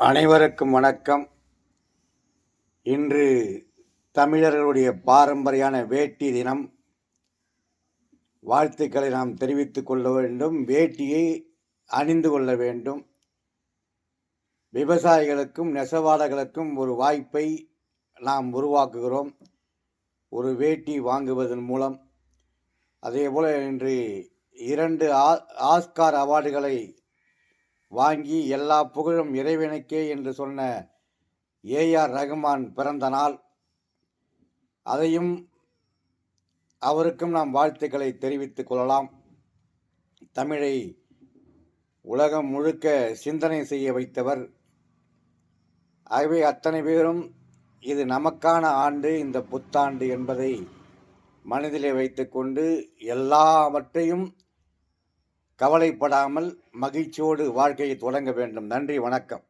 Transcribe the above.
அனைவருக்கும் வணக்கம். இன்று தமிழர்களுடைய பாரம்பரியான வேட்டி தினம். வாழ்த்துக்களை நாம் தெரிவித்துக் கொள்ள வேண்டும். வேட்டியை அணிந்து கொள்ள வேண்டும். விவசாயிகளுக்கும் நெசவாளர்களுக்கும் ஒரு வாய்ப்பை நாம் உருவாக்குகிறோம், ஒரு வேட்டி வாங்குவதன் மூலம். அதேபோல் இன்று 2 ஆஸ்கார் அவார்டுகளை வாங்கி எல்லா புகழும் இறைவனுக்கே என்று சொன்ன ஏஆர் ரகுமான் பிறந்த நாள். அதையும் அவருக்கும் நாம் வாழ்த்துக்களை தெரிவித்துக் கொள்ளலாம். தமிழை உலகம் முழுக்க சிந்தனை செய்ய வைத்தவர். ஆகவே அத்தனை பேரும் இது நமக்கான ஆண்டு, இந்த புத்தாண்டு என்பதை மனதிலே வைத்துக்கொண்டு எல்லாவற்றையும் கவலைப்படாமல் மகிழ்ச்சியோடு வாழ்க்கையை தொடங்க வேண்டும். நன்றி, வணக்கம்.